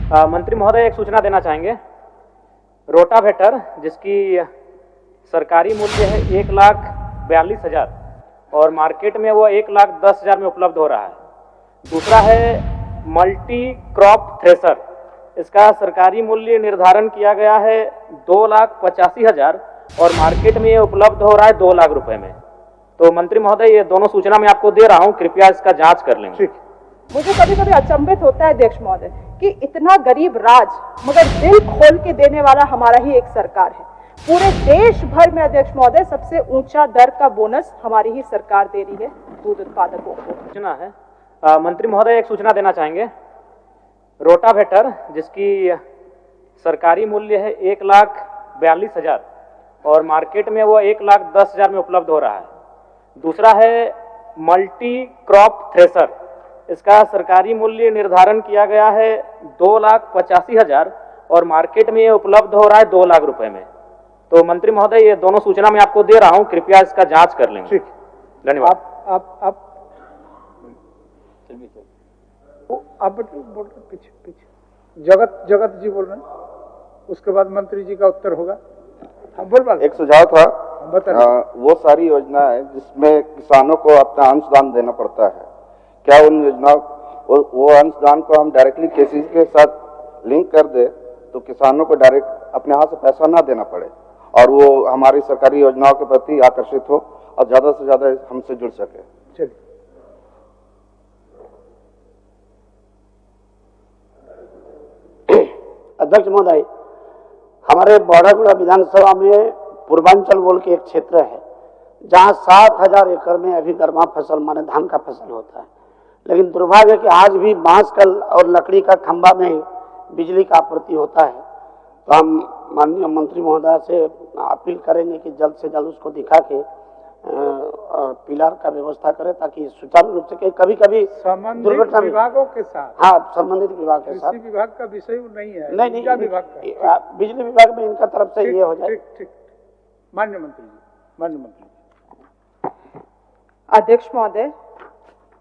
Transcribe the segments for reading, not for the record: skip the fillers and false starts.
मंत्री महोदय, एक सूचना देना चाहेंगे। रोटावेटर जिसकी सरकारी मूल्य है 1,42,000 और मार्केट में वो 1,10,000 में उपलब्ध हो रहा है। दूसरा है मल्टी क्रॉप थ्रेसर, इसका सरकारी मूल्य निर्धारण किया गया है 2,85,000 और मार्केट में ये उपलब्ध हो रहा है 2 लाख रुपए में। तो मंत्री महोदय, ये दोनों सूचना मैं आपको दे रहा हूँ, कृपया इसका जांच कर लेंगे। ठीक। मुझे कभी कभी अचंभित होता है अध्यक्ष महोदय कि इतना गरीब राज मगर दिल खोल के देने वाला हमारा ही एक सरकार है। पूरे देश भर में अध्यक्ष महोदय सबसे ऊंचा दर का बोनस हमारी ही सरकार दे रही है दूध उत्पादकों को। सूचना है मंत्री महोदय, एक सूचना देना चाहेंगे। रोटावेटर जिसकी सरकारी मूल्य है 1,42,000 और मार्केट में वो 1,10,000 में उपलब्ध हो रहा है। दूसरा है मल्टी क्रॉप थ्रेसर, इसका सरकारी मूल्य निर्धारण किया गया है 2,85,000 और मार्केट में ये उपलब्ध हो रहा है 2 लाख रुपए में। तो मंत्री महोदय, ये दोनों सूचना मैं आपको दे रहा हूं, कृपया इसका जांच कर लेंगे। ठीक, धन्यवाद। आप बोल पीछे जगत जी बोल रहे हैं, उसके बाद मंत्री जी का उत्तर होगा। बोल। एक सुझाव था, वो सारी योजना है जिसमें किसानों को अपना अंशदान देना पड़ता है, क्या उन योजनाओं वो अंशदान को हम डायरेक्टली केसीसी के साथ लिंक कर दे तो किसानों को डायरेक्ट अपने हाथ से पैसा ना देना पड़े और वो हमारी सरकारी योजनाओं के प्रति आकर्षित हो और ज्यादा से ज्यादा हमसे जुड़ सके। चलिए, अध्यक्ष महोदय, हमारे बौड़ागुड़ा विधानसभा में पूर्वांचल बोल के एक क्षेत्र है जहां 7,000 एकड़ में अभी गर्मा फसल माने धान का फसल होता है, लेकिन दुर्भाग्य है कि आज भी बांस का और लकड़ी का खंभा में बिजली का आपूर्ति होता है। तो हम माननीय मंत्री महोदय से अपील करेंगे कि जल्द से जल्द उसको दिखा के पिलर का व्यवस्था करें ताकि सुचारू रूप से कभी कभी संबंधित विभागों के साथ, हाँ संबंधित विभाग के साथ, कृषि विभाग का विषय नहीं है, नहीं विभाग का, बिजली विभाग में इनका तरफ से ये हो जाए। ठीक। माननीय मंत्री। अध्यक्ष महोदय,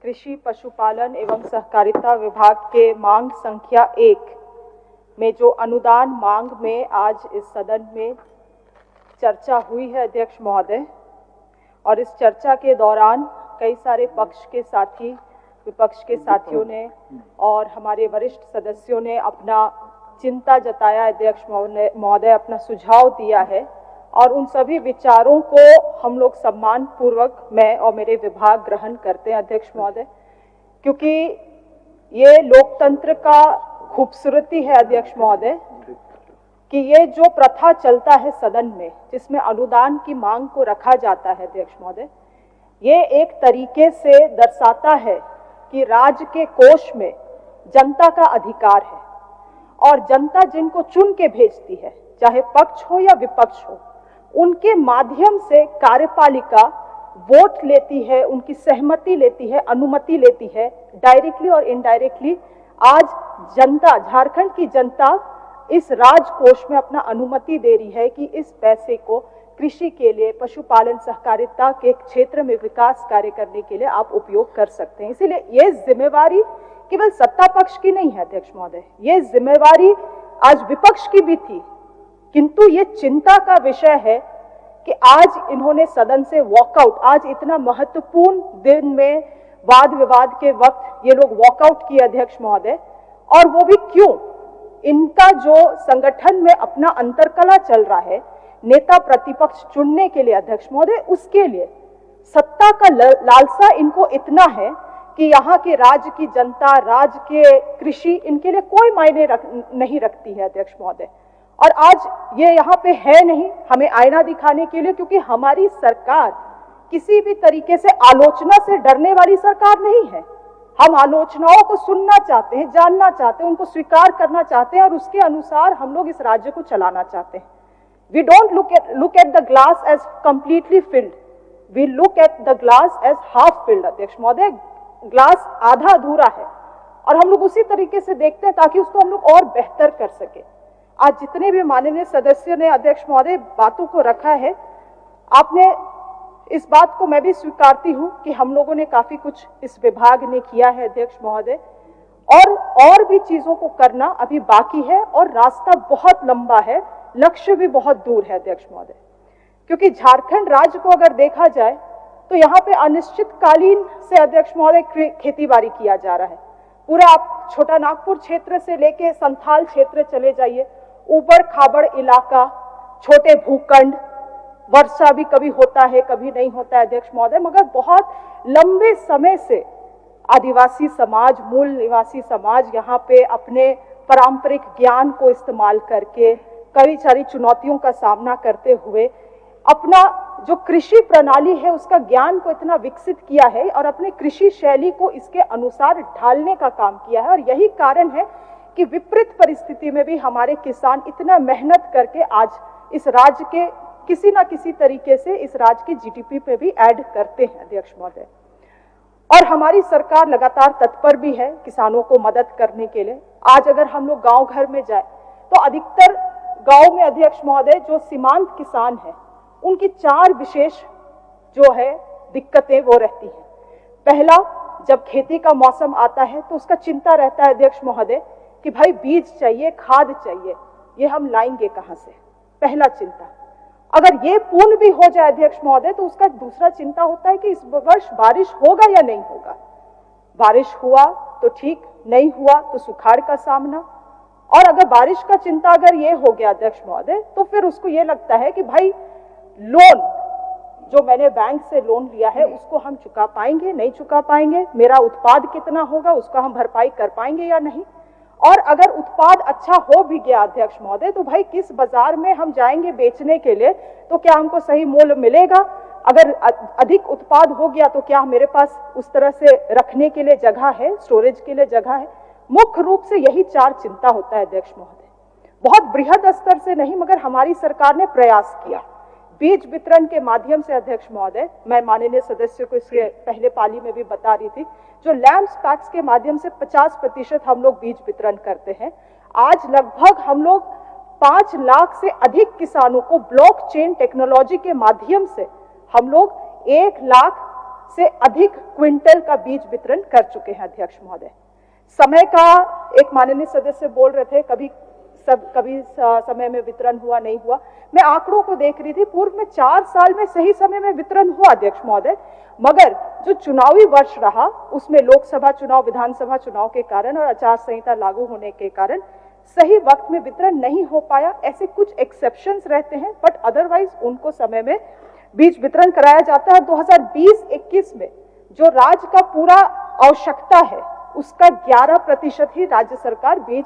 कृषि पशुपालन एवं सहकारिता विभाग के मांग संख्या 1 में जो अनुदान मांग में आज इस सदन में चर्चा हुई है अध्यक्ष महोदय, और इस चर्चा के दौरान कई सारे पक्ष के साथी, विपक्ष के साथियों ने और हमारे वरिष्ठ सदस्यों ने अपना चिंता जताया अध्यक्ष महोदय, अपना सुझाव दिया है और उन सभी विचारों को हम लोग सम्मान पूर्वक मैं और मेरे विभाग ग्रहण करते हैं अध्यक्ष महोदय, क्योंकि ये लोकतंत्र का खूबसूरती है अध्यक्ष महोदय कि ये जो प्रथा चलता है सदन में जिसमें अनुदान की मांग को रखा जाता है अध्यक्ष महोदय, ये एक तरीके से दर्शाता है कि राज्य के कोष में जनता का अधिकार है और जनता जिनको चुन के भेजती है, चाहे पक्ष हो या विपक्ष हो, उनके माध्यम से कार्यपालिका वोट लेती है, उनकी सहमति लेती है, अनुमति लेती है, डायरेक्टली और इनडायरेक्टली। आज जनता, झारखंड की जनता इस राजकोष में अपना अनुमति दे रही है कि इस पैसे को कृषि के लिए, पशुपालन सहकारिता के क्षेत्र में विकास कार्य करने के लिए आप उपयोग कर सकते हैं। इसीलिए ये जिम्मेवारी केवल सत्ता पक्ष की नहीं है अध्यक्ष महोदय, ये जिम्मेवारी आज विपक्ष की भी थी, किंतु ये चिंता का विषय है कि आज इन्होंने सदन से वॉकआउट, आज इतना महत्वपूर्ण दिन में वाद विवाद के वक्त ये लोग वॉकआउट किए अध्यक्ष महोदय, और वो भी क्यों? इनका जो संगठन में अपना अंतरकला चल रहा है नेता प्रतिपक्ष चुनने के लिए अध्यक्ष महोदय, उसके लिए सत्ता का लालसा इनको इतना है कि यहाँ के राज्य की जनता, राज्य के कृषि इनके लिए कोई मायने नहीं रखती है अध्यक्ष महोदय। और आज ये यहाँ पे है नहीं हमें आईना दिखाने के लिए, क्योंकि हमारी सरकार किसी भी तरीके से आलोचना से डरने वाली सरकार नहीं है। हम आलोचनाओं को सुनना चाहते हैं, जानना चाहते हैं, उनको स्वीकार करना चाहते हैं और उसके अनुसार हम लोग इस राज्य को चलाना चाहते हैं। We don't look at the glass as completely filled. We look at the glass as half filled अध्यक्ष महोदय, ग्लास आधा अधूरा है और हम लोग उसी तरीके से देखते हैं ताकि उसको हम लोग और बेहतर कर सके। आज जितने भी माननीय सदस्यों ने अध्यक्ष महोदय बातों को रखा है, आपने इस बात को मैं भी स्वीकारती हूं कि हम लोगों ने काफी कुछ इस विभाग ने किया है अध्यक्ष महोदय, और भी चीजों को करना अभी बाकी है और रास्ता बहुत लंबा है, लक्ष्य भी बहुत दूर है अध्यक्ष महोदय। क्योंकि झारखंड राज्य को अगर देखा जाए तो यहाँ पे अनिश्चितकालीन से अध्यक्ष महोदय खेती बाड़ी किया जा रहा है। पूरा आप छोटा नागपुर क्षेत्र से लेके संथाल क्षेत्र चले जाइए, ऊबड़ खाबड़ इलाका, छोटे भूखंड, वर्षा भी कभी होता है कभी नहीं होता है अध्यक्ष महोदय, मगर बहुत लंबे समय से आदिवासी समाज, मूल निवासी समाज यहाँ पे अपने पारंपरिक ज्ञान को इस्तेमाल करके कई सारी चुनौतियों का सामना करते हुए अपना जो कृषि प्रणाली है उसका ज्ञान को इतना विकसित किया है और अपने कृषि शैली को इसके अनुसार ढालने का काम किया है। और यही कारण है कि विपरीत परिस्थिति में भी हमारे किसान इतना मेहनत करके आज इस राज्य के किसी ना किसी तरीके से इस राज्य के जीडीपी पे भी ऐड करते हैं अध्यक्ष महोदय। और हमारी सरकार लगातार तत्पर भी है किसानों को मदद करने के लिए। आज अगर हम लोग गांव घर में जाए तो अधिकतर गांव में अध्यक्ष महोदय जो सीमांत किसान हैं उनकी 4 विशेष जो है दिक्कतें वो रहती हैं। पहला, जब खेती का मौसम आता है तो उसका चिंता रहता है अध्यक्ष महोदय कि भाई बीज चाहिए, खाद चाहिए, ये हम लाएंगे कहां से, पहला चिंता। अगर ये पूर्ण भी हो जाए अध्यक्ष महोदय तो उसका दूसरा चिंता होता है कि इस वर्ष बारिश होगा या नहीं होगा। बारिश हुआ तो ठीक, नहीं हुआ तो सुखाड़ का सामना। और अगर बारिश का चिंता अगर ये हो गया अध्यक्ष महोदय तो फिर उसको ये लगता है कि भाई लोन जो मैंने बैंक से लोन लिया है उसको हम चुका पाएंगे, नहीं चुका पाएंगे, मेरा उत्पाद कितना होगा, उसका हम भरपाई कर पाएंगे या नहीं। और अगर उत्पाद अच्छा हो भी गया अध्यक्ष महोदय तो भाई किस बाजार में हम जाएंगे बेचने के लिए, तो क्या हमको सही मूल्य मिलेगा? अगर अधिक उत्पाद हो गया तो क्या मेरे पास उस तरह से रखने के लिए जगह है, स्टोरेज के लिए जगह है? मुख्य रूप से यही 4 चिंता होता है अध्यक्ष महोदय। बहुत बृहद स्तर से नहीं मगर हमारी सरकार ने प्रयास किया बीज वितरण के माध्यम से अध्यक्ष महोदय। मैं माननीय सदस्य को इसके पहले पाली में भी बता रही थी, जो लैम्स पैक्स के माध्यम से 50% हम लोग बीज वितरण करते हैं। आज लगभग हम लोग 5 लाख से अधिक किसानों को ब्लॉकचेन टेक्नोलॉजी के माध्यम से हम लोग 1 लाख से अधिक क्विंटल का बीज वितरण कर चुके हैं अध्यक्ष महोदय। समय का एक माननीय सदस्य बोल रहे थे कभी समय में वितरण हुआ नहीं हुआ। मैं आंकड़ों को देख रही थी, पूर्व में 4 साल में सही समय में वितरण हुआ अध्यक्ष महोदय, मगर जो चुनावी वर्ष रहा उसमें लोकसभा चुनाव, विधानसभा चुनाव के कारण और आचार संहिता लागू होने के कारण सही वक्त में वितरण नहीं हो पाया। ऐसे कुछ एक्सेप्शंस रहते हैं बट अदरवाइज उनको समय में बीज वितरण कराया जाता है। 2020-21 में जो राज्य का पूरा आवश्यकता है उसका 11% ही राज्य सरकार बीज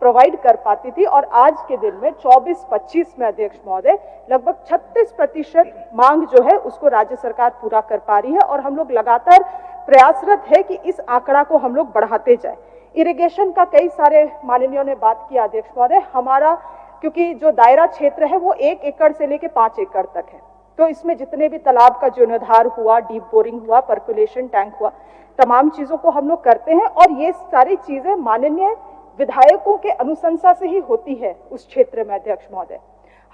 प्रोवाइड कर पाती थी और आज के दिन में 24-25 में अध्यक्ष महोदय लगभग 36% मांग जो है उसको राज्य सरकार पूरा कर पा रही है और हम लोग लगातार प्रयासरत है कि इस आंकड़ा को हम लोग बढ़ाते जाए। इरिगेशन का कई सारे माननीयों ने बात किया अध्यक्ष महोदय। हमारा क्योंकि जो दायरा क्षेत्र है वो 1 एकड़ से लेके 5 एकड़ तक है, तो इसमें जितने भी तालाब का जीर्णोद्धार हुआ, डीप बोरिंग हुआ, पर्कुलेशन टैंक हुआ, तमाम चीजों को हम लोग करते हैं और ये सारी चीजें माननीय विधायकों के अनुशंसा से ही होती है उस क्षेत्र में अध्यक्ष महोदय।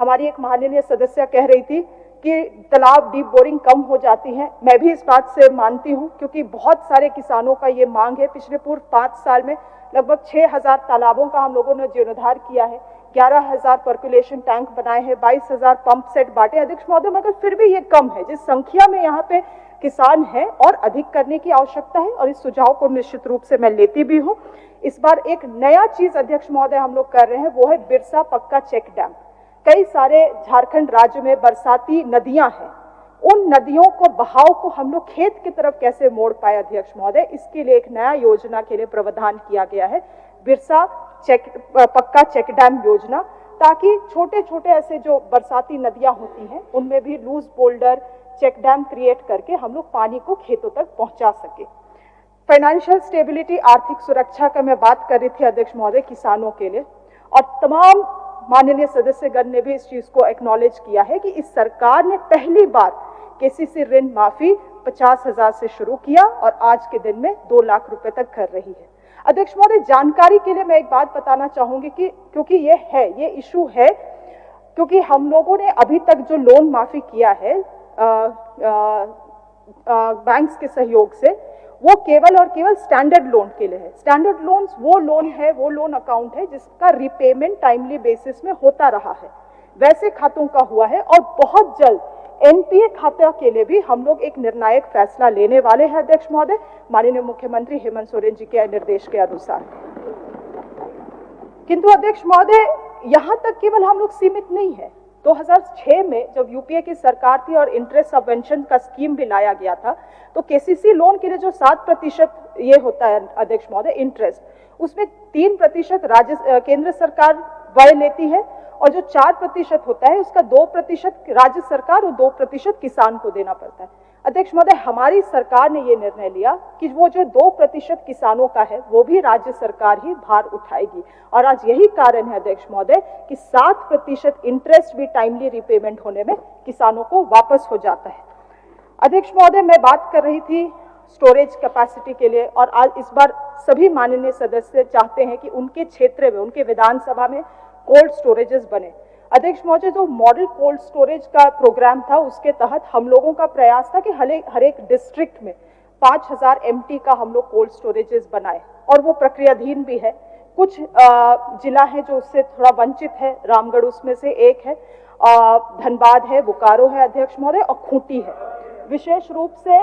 हमारी एक माननीय सदस्य कह रही थी कि तालाब डीप बोरिंग कम हो जाती है, मैं भी इस बात से मानती हूं क्योंकि बहुत सारे किसानों का ये मांग है। पिछले पूर्व 5 साल में लगभग 6000 तालाबों का हम लोगों ने जीर्णोद्धार किया है, 11000 पर्कुलेशन टैंक बनाए हैं, 22000 पंप सेट बांटे अध्यक्ष महोदय, मगर फिर भी ये कम है जिस संख्या में यहाँ पे किसान है और अधिक करने की आवश्यकता है और इस सुझाव को निश्चित रूप से मैं लेती भी हूँ। इस बार एक नया चीज अध्यक्ष महोदय हम लोग कर रहे हैं वो है बिरसा पक्का चेक डैम। कई सारे झारखंड राज्य में बरसाती नदियां हैं, उन नदियों को बहाव को हम लोग खेत की तरफ कैसे मोड़ पाए अध्यक्ष महोदय, इसके लिए एक नया योजना के लिए प्रावधान किया गया है, बिरसा पक्का चेक डैम योजना, ताकि छोटे छोटे ऐसे जो बरसाती नदियां होती हैं उनमें भी loose boulder check dam create करके हम लोग पानी को खेतों तक पहुंचा सके। फाइनेंशियल स्टेबिलिटी, आर्थिक सुरक्षा का मैं बात कर रही थी अध्यक्ष महोदय किसानों के लिए, और तमाम माननीय सदस्यगण ने भी इस चीज को एक्नॉलेज किया है कि इस सरकार ने पहली बार केसीसी ऋण माफी 50,000 से शुरू किया और आज के दिन में 2 लाख रुपए तक कर रही है। अध्यक्ष महोदय जानकारी के लिए मैं एक बात बताना चाहूंगी कि क्योंकि ये इशू है, क्योंकि हम लोगों ने अभी तक जो लोन माफी किया है बैंक्स के सहयोग से, वो केवल और केवल स्टैंडर्ड लोन के लिए है। स्टैंडर्ड लोन्स वो लोन है, वो लोन अकाउंट है जिसका रिपेमेंट टाइमली बेसिस में होता रहा है, वैसे खातों का हुआ है। और बहुत जल्द एनपीए खाता के लिए भी हम लोग एक निर्णायक फैसला लेने वाले हैं अध्यक्ष महोदय, माननीय मुख्यमंत्री हेमंत सोरेन जी के निर्देश के अनुसार। किंतु अध्यक्ष महोदय, यहां तक केवल हम लोग सीमित नहीं है। 2006 में जब यूपीए की सरकार थी और इंटरेस्ट सबवेंशन का स्कीम भी लाया गया था, तो केसीसी लोन के लिए जो 7% ये होता है अध्यक्ष महोदय इंटरेस्ट, उसमें 3% राज्य केंद्र सरकार व्यय लेती है और जो 4% होता है उसका 2% राज्य सरकार और 2% किसान को देना पड़ता है। अध्यक्ष महोदय, हमारी सरकार ने ये निर्णय लिया कि वो जो 2% किसानों का है वो भी राज्य सरकार ही भार उठाएगी, और आज यही कारण है अध्यक्ष महोदय कि 7% इंटरेस्ट भी टाइमली रिपेमेंट होने में किसानों को वापस हो जाता है। अध्यक्ष महोदय, मैं बात कर रही थी स्टोरेज कैपेसिटी के लिए, और आज इस बार सभी माननीय सदस्य चाहते हैं कि उनके क्षेत्र में, उनके विधानसभा में कोल्ड स्टोरेजेस बने। अध्यक्ष महोदय, जो मॉडल कोल्ड स्टोरेज का प्रोग्राम था उसके तहत हम लोगों का प्रयास था कि हर एक डिस्ट्रिक्ट में 5000 MT का हम लोग कोल्ड स्टोरेजेस बनाए, और वो प्रक्रियाधीन भी है। कुछ जिला है जो उससे थोड़ा वंचित है, रामगढ़ उसमें से एक है, धनबाद है, बोकारो है अध्यक्ष महोदय, और खूंटी है। विशेष रूप से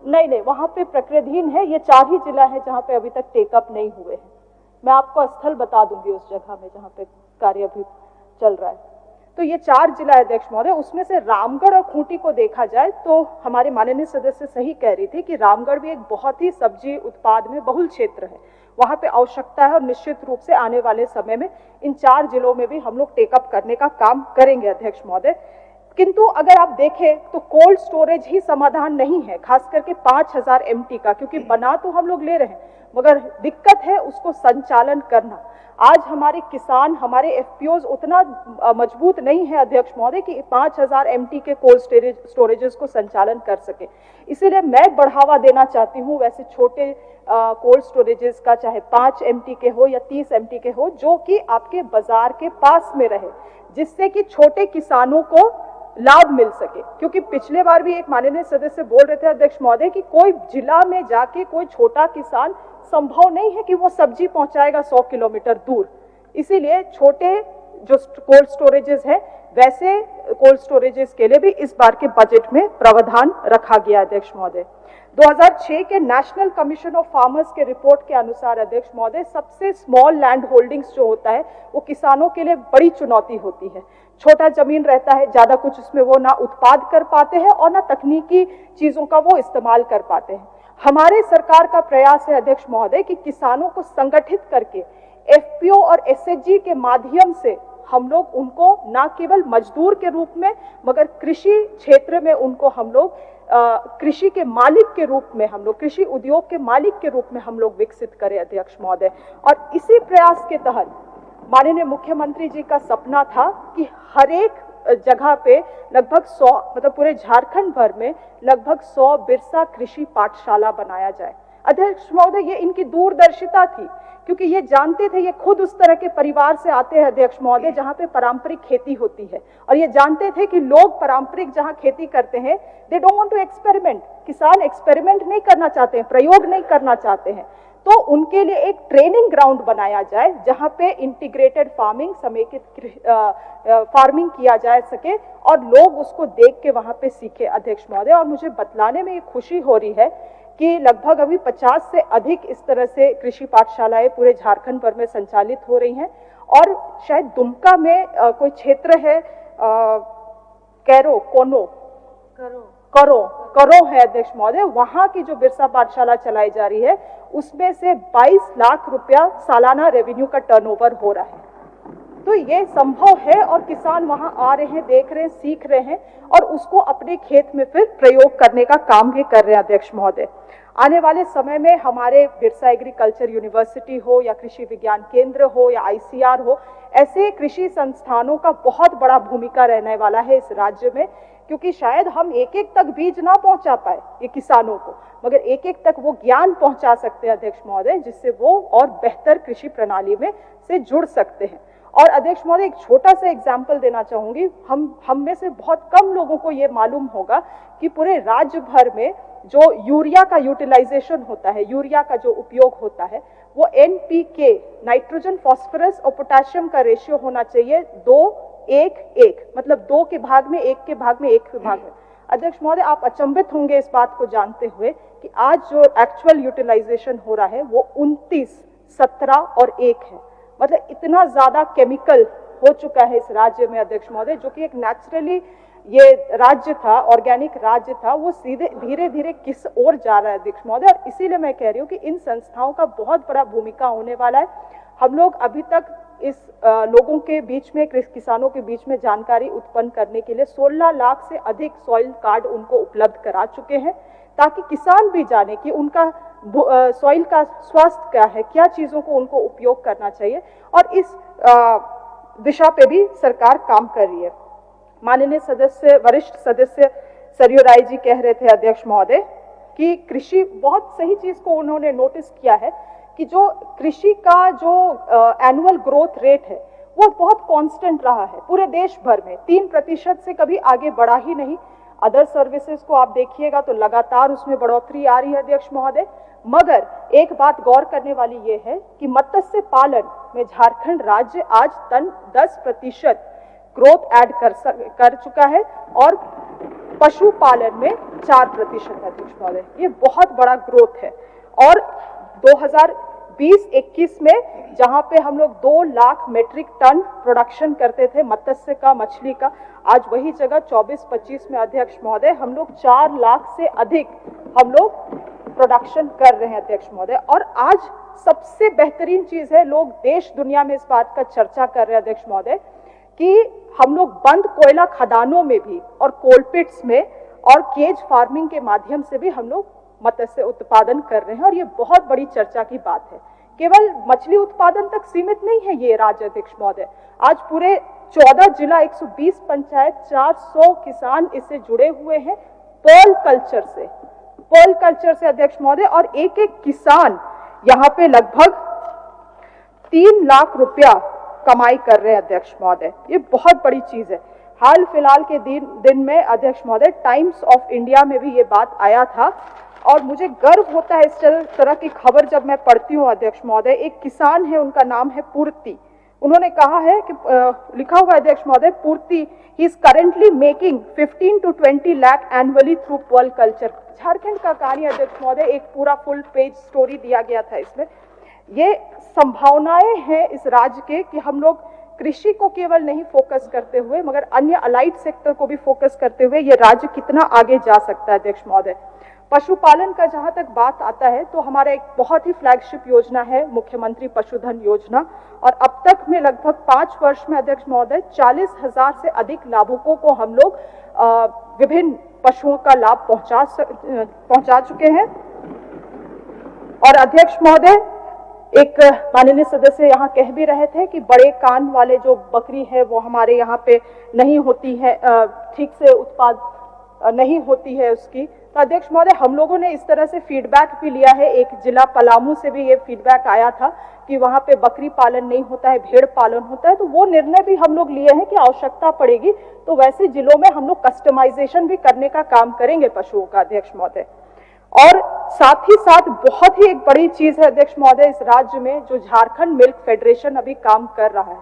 नहीं, वहां पे प्रक्रियाधीन है। ये 4 ही जिला है जहां पे अभी तक टेकअप नहीं हुए हैं। मैं आपको स्थल बता दूंगी उस जगह में जहां पे कार्य अभी चल रहा है। तो ये 4 जिला अध्यक्ष महोदय, उसमें से रामगढ़ और खूंटी को देखा जाए तो हमारे माननीय सदस्य सही कह रही थी कि रामगढ़ भी एक बहुत ही सब्जी उत्पाद में बहुल क्षेत्र है, वहां पे आवश्यकता है, और निश्चित रूप से आने वाले समय में इन 4 जिलों में भी हम लोग टेकअप करने का काम करेंगे अध्यक्ष महोदय। किंतु अगर आप देखें तो कोल्ड स्टोरेज ही समाधान नहीं है, खास करके 5000 MT का, क्योंकि बना तो हम लोग ले रहे हैं मगर दिक्कत है उसको संचालन करना। आज हमारे किसान, हमारे एफपीओज उतना मजबूत नहीं है अध्यक्ष महोदय कि 5000 MT के कोल्ड स्टोरेजेस को संचालन कर सके। इसीलिए मैं बढ़ावा देना चाहती हूँ वैसे छोटे कोल्ड स्टोरेजेस का, चाहे 5 MT के हो या 30 MT के हो, जो कि आपके बाजार के पास में रहे, जिससे कि छोटे किसानों को लाभ मिल सके। क्योंकि पिछले बार भी एक माननीय सदस्य बोल रहे थे अध्यक्ष महोदय कि कोई जिला में जाके कोई छोटा किसान संभव नहीं है कि वो सब्जी पहुंचाएगा 100 किलोमीटर दूर। इसीलिए छोटे जो कोल्ड स्टोरेजेस है, वैसे कोल्ड स्टोरेजेस के लिए भी इस बार के बजट में प्रावधान रखा गया अध्यक्ष महोदय। 2006 के नेशनल कमीशन ऑफ फार्मर्स के रिपोर्ट के अनुसार अध्यक्ष महोदय, सबसे स्मॉल लैंड होल्डिंग्स जो होता है वो किसानों के लिए बड़ी चुनौती होती है। छोटा जमीन रहता है, ज्यादा कुछ उसमें वो ना उत्पाद कर पाते हैं और ना तकनीकी चीजों का वो इस्तेमाल कर पाते हैं। हमारे सरकार का प्रयास है अध्यक्ष महोदय कि किसानों को संगठित करके एफपीओ और एसएचजी के माध्यम से हम लोग उनको न केवल मजदूर के रूप में मगर कृषि क्षेत्र में उनको हम लोग कृषि के मालिक के रूप में, हम लोग कृषि उद्योग के मालिक के रूप में हम लोग विकसित करें अध्यक्ष महोदय। और इसी प्रयास के तहत माननीय मुख्यमंत्री जी का सपना था कि हर एक जगह पे लगभग 100, मतलब पूरे झारखंड भर में लगभग 100 बिरसा कृषि पाठशाला बनाया जाए। अध्यक्ष महोदय, ये इनकी दूरदर्शिता थी, क्योंकि ये जानते थे, ये खुद उस तरह के परिवार से आते हैं अध्यक्ष महोदय जहां पे पारंपरिक खेती होती है, और ये जानते थे कि लोग पारंपरिक जहां खेती करते हैं, they don't want to experiment, किसान एक्सपेरिमेंट नहीं करना चाहते हैं, प्रयोग नहीं करना चाहते हैं, तो उनके लिए एक ट्रेनिंग ग्राउंड बनाया जाए जहां पे इंटीग्रेटेड फार्मिंग, समेकित फार्मिंग किया जा सके और लोग उसको देख के वहां पे सीखे अध्यक्ष महोदय। और मुझे बतलाने में खुशी हो रही है कि लगभग अभी 50 से अधिक इस तरह से कृषि पाठशालाएं पूरे झारखंड भर में संचालित हो रही हैं, और शायद दुमका में कोई क्षेत्र है करो है अध्यक्ष महोदय, वहां की जो बिरसा पाठशाला चलाई जा रही है उसमें से 22 लाख रुपया सालाना रेवेन्यू का टर्नओवर हो रहा है। तो ये संभव है और किसान वहां आ रहे हैं, देख रहे हैं, सीख रहे हैं और उसको अपने खेत में फिर प्रयोग करने का काम भी कर रहे हैं अध्यक्ष महोदय। आने वाले समय में हमारे बिरसा एग्रीकल्चर यूनिवर्सिटी हो या कृषि विज्ञान केंद्र हो या ICR हो, ऐसे कृषि संस्थानों का बहुत बड़ा भूमिका रहने वाला है इस राज्य में, क्योंकि शायद हम एक एक तक बीज ना पहुंचा पाए ये किसानों को, मगर एक एक तक वो ज्ञान पहुंचा सकते हैं अध्यक्ष महोदय, जिससे वो और बेहतर कृषि प्रणाली में से जुड़ सकते हैं। और अध्यक्ष महोदय, एक छोटा सा एग्जाम्पल देना चाहूंगी। हम में से बहुत कम लोगों को ये मालूम होगा कि पूरे राज्य भर में जो यूरिया का यूटिलाइजेशन होता है, यूरिया का जो उपयोग होता है, वो NPK, नाइट्रोजन, फास्फोरस और पोटेशियम का रेशियो होना चाहिए 2:1:1, मतलब 2 के भाग में 1 के भाग में 1 के भाग में। अध्यक्ष महोदय, आप अचंभित होंगे इस बात को जानते हुए कि आज जो एक्चुअल यूटिलाइजेशन हो रहा है वो 29, 17 और 1 है। मतलब इतना ज्यादा केमिकल हो चुका है इस राज्य में अध्यक्ष महोदय, जो कि एक नेचुरली ये राज्य था, ऑर्गेनिक राज्य था, वो सीधे धीरे धीरे किस ओर जा रहा है अध्यक्ष महोदय। और इसीलिए मैं कह रही हूँ कि इन संस्थाओं का बहुत बड़ा भूमिका होने वाला है। हम लोग अभी तक इस लोगों के बीच में, किसानों के बीच में जानकारी उत्पन्न करने के लिए 16 लाख से अधिक सॉइल कार्ड उनको उपलब्ध करा चुके हैं, ताकि किसान भी जाने कि उनका सॉइल का स्वास्थ्य क्या है, क्या चीजों को उनको उपयोग करना चाहिए, और इस दिशा पे भी सरकार काम कर रही है। माननीय सदस्य, वरिष्ठ सदस्य सरयू राय जी कह रहे थे अध्यक्ष महोदय कि कृषि, बहुत सही चीज को उन्होंने नोटिस किया है कि जो कृषि का जो एनुअल ग्रोथ रेट है वो बहुत कांस्टेंट रहा है पूरे देश भर में, 3% से कभी आगे बढ़ा ही नहीं। अदर सर्विसेज को आप देखिएगा तो लगातार उसमें बढ़ोतरी आ रही है अध्यक्ष महोदय। मगर एक बात गौर करने वाली ये है कि मत्स्य पालन में झारखंड राज्य आज 10% ग्रोथ ऐड कर चुका है और पशुपालन में 4% अध्यक्ष महोदय। ये बहुत बड़ा ग्रोथ है। और 2020-21 में जहां पे हम लोग 2 लाख मेट्रिक टन प्रोडक्शन करते थे मत्स्य का, मछली का, आज वही जगह 24-25 में अध्यक्ष महोदय हम लोग 4 लाख से अधिक हम लोग प्रोडक्शन कर रहे हैं अध्यक्ष महोदय। और आज सबसे बेहतरीन चीज है, लोग देश दुनिया में इस बात का चर्चा कर रहे हैं अध्यक्ष महोदय कि हम लोग बंद कोयला खदानों में भी और कोलपिट्स में और केज फार्मिंग के माध्यम से भी हम लोग मत्स्य उत्पादन कर रहे हैं, और ये बहुत बड़ी चर्चा की बात है। केवल मछली उत्पादन तक सीमित नहीं है ये राज्य अध्यक्ष महोदय। आज पूरे 14 जिला, 120 पंचायत, 400 किसान इससे जुड़े हुए हैं पर्ल कल्चर से अध्यक्ष महोदय। और एक एक किसान यहाँ पे लगभग 3 लाख रुपया कमाई कर रहे हैं अध्यक्ष महोदय। ये बहुत बड़ी चीज है। हाल फिलहाल के दिन में अध्यक्ष महोदय टाइम्स ऑफ इंडिया में भी ये बात आया था, और मुझे गर्व होता है इस तरह की खबर जब मैं पढ़ती हूँ अध्यक्ष महोदय। एक किसान है, उनका नाम है पूर्ति। उन्होंने कहा है कि लिखा हुआ अध्यक्ष महोदय, पूर्ति ही is currently making 15 to 20 lakh annually through pearl culture. Jharkhand का कहानी अध्यक्ष महोदय, एक पूरा फुल पेज स्टोरी दिया गया था इसमें। ये संभावनाएं हैं इस राज्य के कि हम लोग कृषि को केवल नहीं फोकस करते हुए मगर अन्य अलाइड सेक्टर को भी फोकस करते हुए ये राज्य कितना आगे जा सकता है अध्यक्ष महोदय। पशुपालन का जहां तक बात आता है तो हमारा एक बहुत ही फ्लैगशिप योजना है मुख्यमंत्री पशुधन योजना, और अब तक में लगभग 5 वर्ष में अध्यक्ष महोदय 40,000 से अधिक लाभुकों को हम लोग विभिन्न पशुओं का लाभ पहुंचा चुके हैं। और अध्यक्ष महोदय, एक माननीय सदस्य यहाँ कह भी रहे थे कि बड़े कान वाले जो बकरी है वो हमारे यहाँ पे नहीं होती है, ठीक से उत्पाद नहीं होती है उसकी। तो अध्यक्ष महोदय, हम लोगों ने इस तरह से फीडबैक भी लिया है। एक जिला पलामू से भी ये फीडबैक आया था कि वहाँ पे बकरी पालन नहीं होता है, भेड़ पालन होता है। तो वो निर्णय भी हम लोग लिए हैं कि आवश्यकता पड़ेगी तो वैसे जिलों में हम लोग कस्टमाइजेशन भी करने का काम करेंगे पशुओं का अध्यक्ष महोदय। और साथ ही साथ बहुत ही एक बड़ी चीज है अध्यक्ष महोदय इस राज्य में, जो झारखंड मिल्क फेडरेशन अभी काम कर रहा है।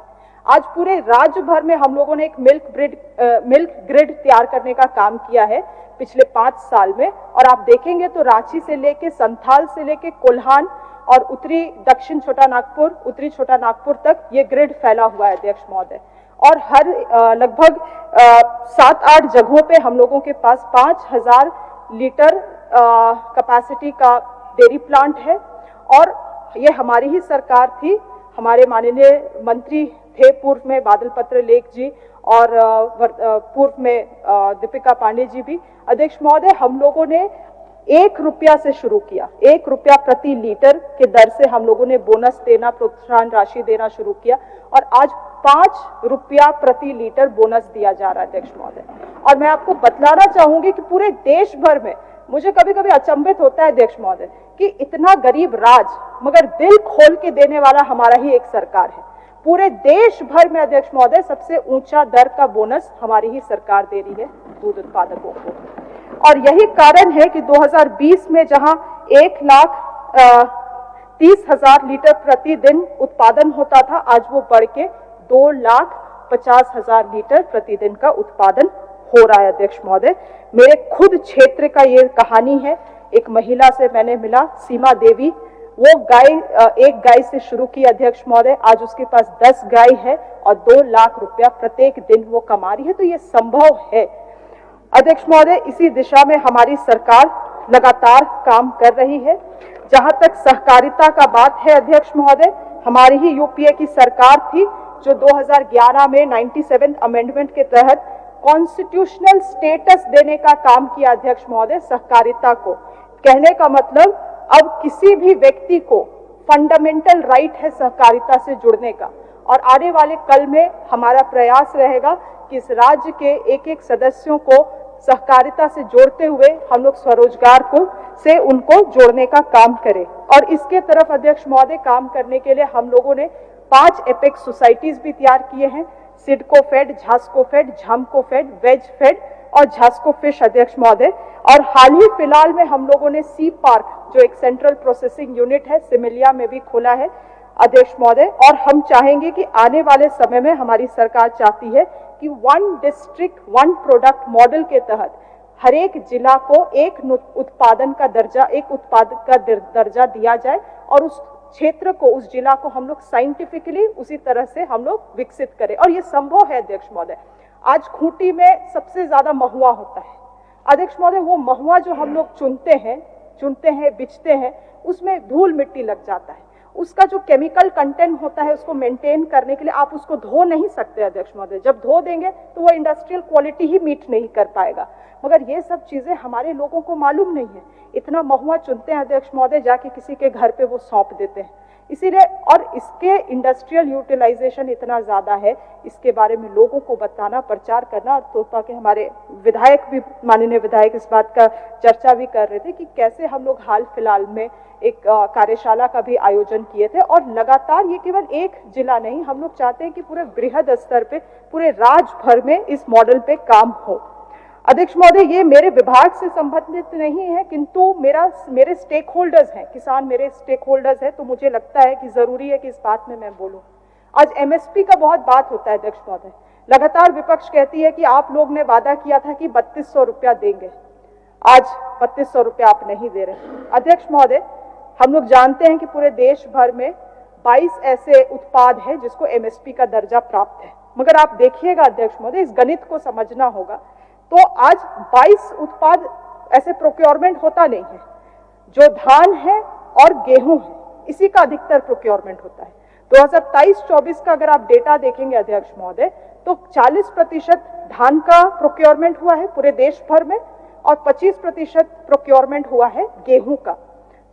आज पूरे राज्य भर में हम लोगों ने एक मिल्क ग्रिड तैयार करने का काम किया है पिछले 5 साल में, और आप देखेंगे तो रांची से लेके संथाल से लेके कोल्हान और उत्तरी छोटा नागपुर तक ये ग्रिड फैला हुआ है अध्यक्ष महोदय। और हर लगभग 7-8 जगहों पे हम लोगों के पास 5,000 लीटर कैपेसिटी का डेयरी प्लांट है। और ये हमारी ही सरकार थी, हमारे माननीय मंत्री थे पूर्व में बादल पत्र लेख जी, और पूर्व में दीपिका पांडे जी भी। अध्यक्ष महोदय, हम लोगों ने ₹1 से शुरू किया। ₹1 प्रति लीटर के दर से हम लोगों ने बोनस देना, प्रोत्साहन राशि देना शुरू किया और आज ₹5 प्रति लीटर बोनस दिया जा रहा है अध्यक्ष महोदय। और मैं आपको बतलाना चाहूंगी कि पूरे देश भर में मुझे कभी कभी अचंभित होता है अध्यक्ष महोदय कि इतना गरीब राज्य मगर दिल खोल के देने वाला हमारा ही एक सरकार है। पूरे देश भर में अध्यक्ष महोदय सबसे ऊंचा दर का बोनस हमारी ही सरकार दे रही है दूध उत्पादकों को। और यही कारण है कि 2020 में जहां 1,30,000 लीटर प्रतिदिन उत्पादन होता था, आज वो बढ़ के 2,50,000 लीटर प्रतिदिन का उत्पादन हो रहा है अध्यक्ष महोदय। मेरे खुद क्षेत्र का ये कहानी है। एक महिला से मैंने मिला, सीमा देवी, वो एक गाय से शुरू की अध्यक्ष महोदय, आज उसके पास 10 गाय है और 2 लाख रुपया प्रत्येक दिन वो कमा रही है। तो ये संभव है अध्यक्ष महोदय। इसी दिशा में हमारी सरकार लगातार काम कर रही है। जहां तक सहकारिता का बात है अध्यक्ष महोदय, हमारी ही यूपीए की सरकार थी जो 2011 में 97 अमेंडमेंट के तहत कॉन्स्टिट्यूशनल स्टेटस देने का काम किया अध्यक्ष महोदय सहकारिता को। कहने का मतलब अब किसी भी व्यक्ति को फंडामेंटल राइट है सहकारिता से जुड़ने का। और आने वाले कल में हमारा प्रयास रहेगा कि इस राज्य के एक एक सदस्यों को सहकारिता से जोड़ते हुए हम लोग स्वरोजगार से उनको जोड़ने का काम करें। और इसके तरफ अध्यक्ष महोदय काम करने के लिए हम लोगों ने 5 एपेक्स सोसाइटीज भी तैयार किए हैं, Sidco fed, Jhasco fed, Jhamco fed, veg fed और झास्को फिश अध्यक्ष महोदय। और हाल ही फिलहाल में हम लोगों ने सी पार्क जो एक सेंट्रल प्रोसेसिंग यूनिट है सिमिलिया में भी खोला है अध्यक्ष महोदय। और हम चाहेंगे कि आने वाले समय में हमारी सरकार चाहती है कि 1 डिस्ट्रिक्ट 1 प्रोडक्ट मॉडल के तहत हर एक जिला को एक उत्पादन का दर्जा, एक उत्पाद का दर्जा दिया जाए और उस क्षेत्र को, उस जिला को हम लोग साइंटिफिकली उसी तरह से हम लोग विकसित करें। और ये संभव है अध्यक्ष महोदय। आज खूंटी में सबसे ज्यादा महुआ होता है अध्यक्ष महोदय। वो महुआ जो हम लोग चुनते हैं, बिचते हैं, उसमें धूल मिट्टी लग जाता है। उसका जो केमिकल कंटेंट होता है उसको मेंटेन करने के लिए आप उसको धो नहीं सकते अध्यक्ष महोदय। जब धो देंगे तो वो इंडस्ट्रियल क्वालिटी ही मीट नहीं कर पाएगा। मगर ये सब चीजें हमारे लोगों को मालूम नहीं है। इतना महुआ चुनते हैं अध्यक्ष महोदय, जाके किसी के घर पे वो सौंप देते हैं। इसीलिए और इसके इंडस्ट्रियल यूटिलाइजेशन इतना ज्यादा है, इसके बारे में लोगों को बताना, प्रचार करना। और तोपा के हमारे विधायक भी, माननीय विधायक इस बात का चर्चा भी कर रहे थे कि कैसे हम लोग हाल फिलहाल में एक कार्यशाला का भी आयोजन किए थे। और लगातार ये केवल एक जिला नहीं, हम लोग चाहते हैं कि पूरे बृहद स्तर पे, पूरे राज्य भर में इस मॉडल पे काम हो। अध्यक्ष महोदय, ये मेरे विभाग से संबंधित नहीं है, किंतु मेरे स्टेक होल्डर्स हैं, किसान मेरे स्टेक होल्डर्स हैं, तो मुझे लगता है कि जरूरी है कि इस बात में मैं बोलूं। आज एमएसपी का बहुत बात होता है अध्यक्ष महोदय। लगातार विपक्ष कहती है कि आप लोग ने वादा किया था कि 3200 रुपया देंगे, आज 3200 रुपया आप नहीं दे रहे। अध्यक्ष महोदय, हम लोग जानते हैं कि पूरे देश भर में 22 ऐसे उत्पाद हैं जिसको एमएसपी का दर्जा प्राप्त है। मगर आप देखिएगा अध्यक्ष महोदय, इस गणित को समझना होगा, तो आज 22 उत्पाद ऐसे प्रोक्योरमेंट होता नहीं है। जो धान है और गेहूं है, इसी का अधिकतर प्रोक्योरमेंट होता है। 2023-24 का अगर आप डेटा देखेंगे अध्यक्ष महोदय, तो 40% धान का प्रोक्योरमेंट हुआ है पूरे देश भर में और 25% प्रोक्योरमेंट हुआ है गेहूं का।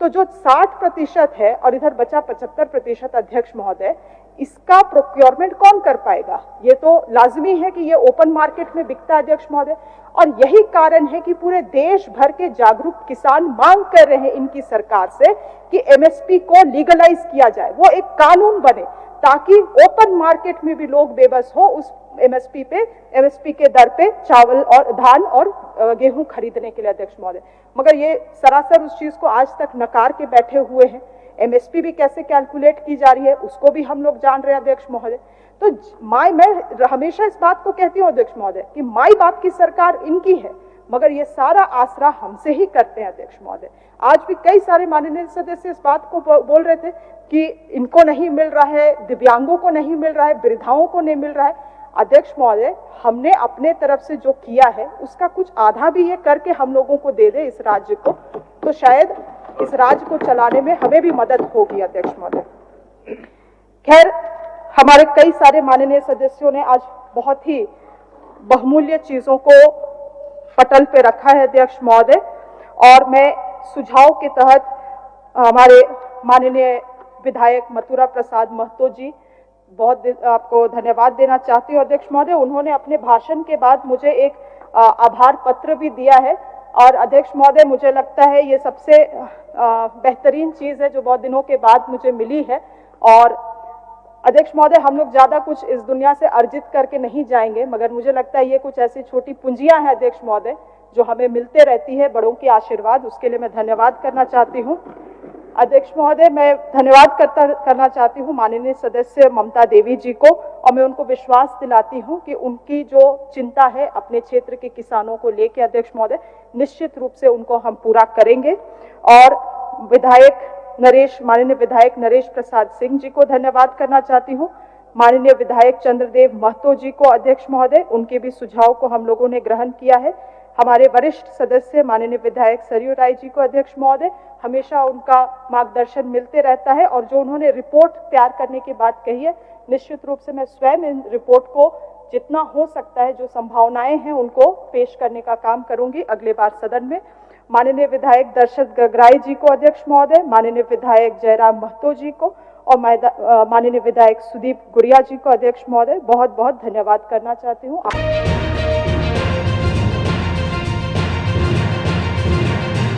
तो जो 60% है और इधर बचा 75% अध्यक्ष महोदय, इसका प्रोक्योरमेंट कौन कर पाएगा? ये तो लाजमी है कि ये ओपन मार्केट में बिकता है अध्यक्ष महोदय। और यही कारण है कि पूरे देश भर के जागरूक किसान मांग कर रहे हैं इनकी सरकार से कि एमएसपी को लीगलाइज किया जाए, वो एक कानून बने, ताकि ओपन मार्केट में भी लोग बेबस हो उस एमएसपी के दर पे चावल और धान और गेहूं खरीदने के लिए अध्यक्ष महोदय। मगर ये सरासर उस चीज को आज तक नकार के बैठे हुए हैं। एमएसपी भी कैसे कैलकुलेट की जा रही है उसको भी हम लोग जान रहे हैं अध्यक्ष महोदय। तो मैं हमेशा इस बात को कहती हूँ अध्यक्ष महोदय कि माई बाप की सरकार इनकी है, मगर ये सारा आसरा हमसे ही करते हैं अध्यक्ष महोदय। आज भी कई सारे माननीय सदस्य इस बात को बोल रहे थे कि इनको नहीं मिल रहा है, दिव्यांगों को नहीं मिल रहा है, वृद्धाओं को नहीं मिल रहा है। अध्यक्ष महोदय, हमने अपने तरफ से जो किया है उसका कुछ आधा भी ये करके हम लोगों को दे दे इस राज्य को, तो शायद इस राज्य को चलाने में हमें भी मदद होगी अध्यक्ष महोदय। खैर, हमारे कई सारे माननीय सदस्यों ने आज बहुत ही बहुमूल्य चीजों को पटल पे रखा है अध्यक्ष महोदय। और मैं सुझाव के तहत हमारे माननीय विधायक मथुरा प्रसाद महतो जी बहुत आपको धन्यवाद देना चाहती हूँ अध्यक्ष महोदय। उन्होंने अपने भाषण के बाद मुझे एक आभार पत्र भी दिया है और अध्यक्ष महोदय मुझे लगता है ये सबसे बेहतरीन चीज़ है जो बहुत दिनों के बाद मुझे मिली है। और अध्यक्ष महोदय हम लोग ज़्यादा कुछ इस दुनिया से अर्जित करके नहीं जाएंगे, मगर मुझे लगता है ये कुछ ऐसी छोटी पूंजियां हैं अध्यक्ष महोदय जो हमें मिलते रहती है, बड़ों के आशीर्वाद, उसके लिए मैं धन्यवाद करना चाहती हूँ। अध्यक्ष महोदय मैं धन्यवाद करना चाहती हूँ माननीय सदस्य ममता देवी जी को, और मैं उनको विश्वास दिलाती हूँ कि उनकी जो चिंता है अपने क्षेत्र के किसानों को लेकर अध्यक्ष महोदय निश्चित रूप से उनको हम पूरा करेंगे। और माननीय विधायक नरेश प्रसाद सिंह जी को धन्यवाद करना चाहती हूँ, माननीय विधायक चंद्रदेव महतो जी को अध्यक्ष महोदय, उनके भी सुझाव को हम लोगों ने ग्रहण किया है। हमारे वरिष्ठ सदस्य माननीय विधायक सरयू राय जी को अध्यक्ष महोदय, हमेशा उनका मार्गदर्शन मिलते रहता है और जो उन्होंने रिपोर्ट तैयार करने की बात कही है, निश्चित रूप से मैं स्वयं इन रिपोर्ट को जितना हो सकता है जो संभावनाएं हैं उनको पेश करने का काम करूंगी अगले बार सदन में। माननीय विधायक दर्शक गगराई जी को अध्यक्ष महोदय, माननीय विधायक जयराम महतो जी को और माननीय विधायक सुदीप गुड़िया जी को अध्यक्ष महोदय बहुत बहुत धन्यवाद करना चाहती हूँ।